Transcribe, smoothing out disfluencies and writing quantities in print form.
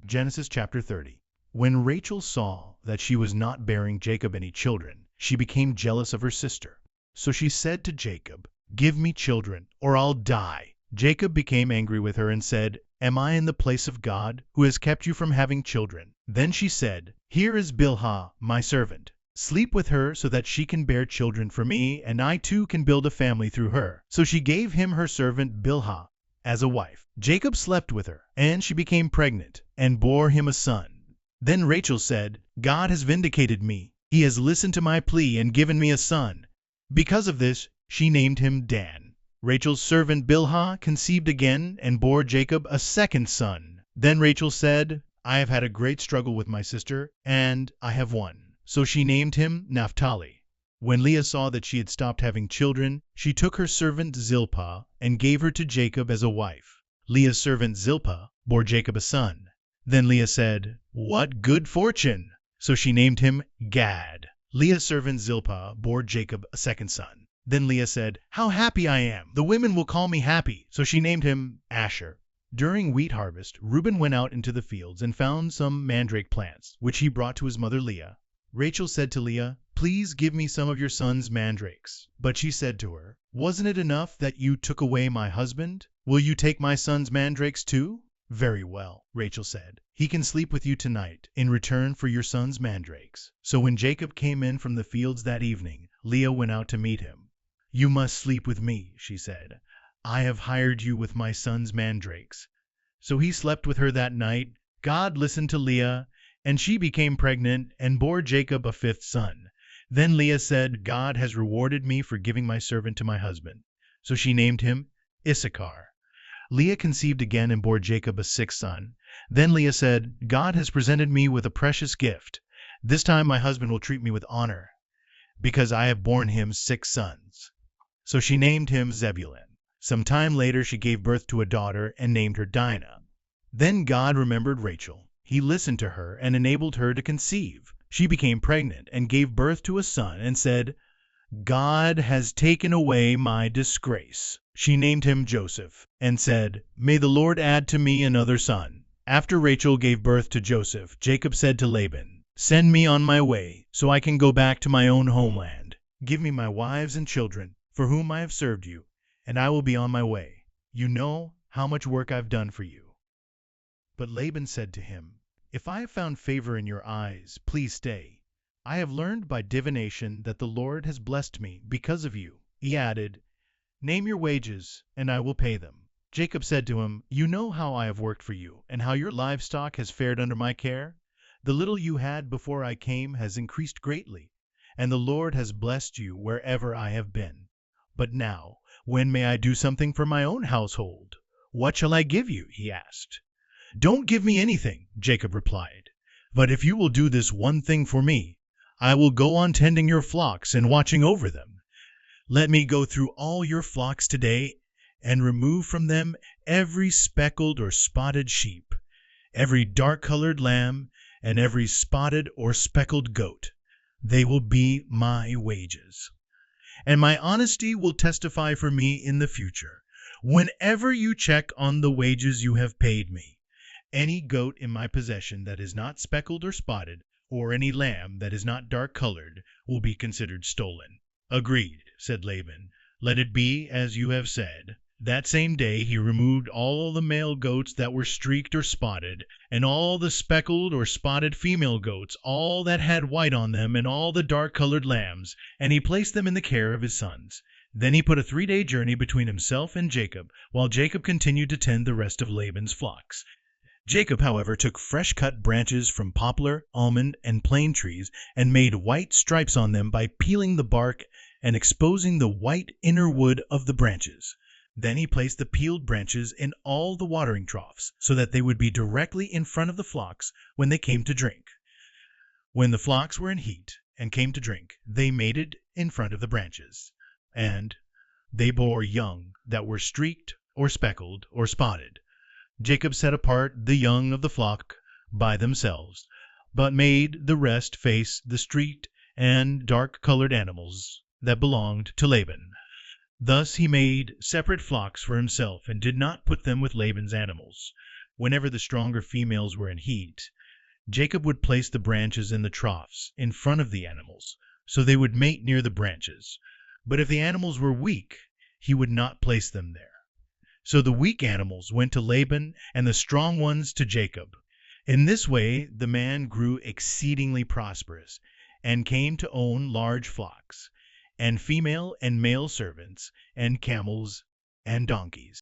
Genesis chapter 30. When Rachel saw that she was not bearing Jacob any children, she became jealous of her sister. So she said to Jacob, "Give me children, or I'll die." Jacob became angry with her and said, "Am I in the place of God, who has kept you from having children?" Then she said, "Here is Bilhah, my servant. Sleep with her so that she can bear children for me, and I too can build a family through her." So she gave him her servant Bilhah as a wife. Jacob slept with her, and she became pregnant, and bore him a son. Then Rachel said, "God has vindicated me. He has listened to my plea and given me a son." Because of this, she named him Dan. Rachel's servant Bilhah conceived again and bore Jacob a second son. Then Rachel said, "I have had a great struggle with my sister, and I have won." So she named him Naphtali. When Leah saw that she had stopped having children, she took her servant Zilpah and gave her to Jacob as a wife. Leah's servant Zilpah bore Jacob a son. Then Leah said, "What good fortune!" So she named him Gad. Leah's servant Zilpah bore Jacob a second son. Then Leah said, "How happy I am! The women will call me happy." So she named him Asher. During wheat harvest, Reuben went out into the fields and found some mandrake plants, which he brought to his mother Leah. Rachel said to Leah, "Please give me some of your son's mandrakes." But she said to her, "Wasn't it enough that you took away my husband? Will you take my son's mandrakes too?" "Very well," Rachel said. "He can sleep with you tonight in return for your son's mandrakes." So when Jacob came in from the fields that evening, Leah went out to meet him. "You must sleep with me," she said. "I have hired you with my son's mandrakes." So he slept with her that night. God listened to Leah, and she became pregnant and bore Jacob a fifth son. Then Leah said, "God has rewarded me for giving my servant to my husband." So she named him Issachar. Leah conceived again and bore Jacob a sixth son. Then Leah said, "God has presented me with a precious gift. This time my husband will treat me with honor, because I have borne him 6 sons." So she named him Zebulun. Some time later she gave birth to a daughter and named her Dinah. Then God remembered Rachel. He listened to her and enabled her to conceive. She became pregnant and gave birth to a son and said, "God has taken away my disgrace." She named him Joseph and said, "May the Lord add to me another son." After Rachel gave birth to Joseph, Jacob said to Laban, "Send me on my way so I can go back to my own homeland. Give me my wives and children, for whom I have served you, and I will be on my way. You know how much work I've done for you." But Laban said to him, "If I have found favor in your eyes, please stay. I have learned by divination that the Lord has blessed me because of you." He added, "Name your wages, and I will pay them." Jacob said to him, "You know how I have worked for you, and how your livestock has fared under my care. The little you had before I came has increased greatly, and the Lord has blessed you wherever I have been. But now, when may I do something for my own household? What shall I give you?" he asked. "Don't give me anything," Jacob replied. "But if you will do this one thing for me, I will go on tending your flocks and watching over them. Let me go through all your flocks today and remove from them every speckled or spotted sheep, every dark-colored lamb, and every spotted or speckled goat. They will be my wages. And my honesty will testify for me in the future, whenever you check on the wages you have paid me. Any goat in my possession that is not speckled or spotted, or any lamb that is not dark-colored, will be considered stolen." "Agreed," said Laban. "Let it be as you have said." That same day he removed all the male goats that were streaked or spotted, and all the speckled or spotted female goats, all that had white on them, and all the dark-colored lambs, and he placed them in the care of his sons. Then he put a 3-day journey between himself and Jacob, while Jacob continued to tend the rest of Laban's flocks. Jacob, however, took fresh-cut branches from poplar, almond, and plane trees and made white stripes on them by peeling the bark and exposing the white inner wood of the branches. Then he placed the peeled branches in all the watering troughs, so that they would be directly in front of the flocks when they came to drink. When the flocks were in heat and came to drink, they mated in front of the branches, and they bore young that were streaked or speckled or spotted. Jacob set apart the young of the flock by themselves, but made the rest face the streaked and dark-colored animals that belonged to Laban. Thus he made separate flocks for himself and did not put them with Laban's animals. Whenever the stronger females were in heat, Jacob would place the branches in the troughs in front of the animals, so they would mate near the branches. But if the animals were weak, he would not place them there. So the weak animals went to Laban and the strong ones to Jacob. In this way the man grew exceedingly prosperous, and came to own large flocks, and female and male servants, and camels and donkeys.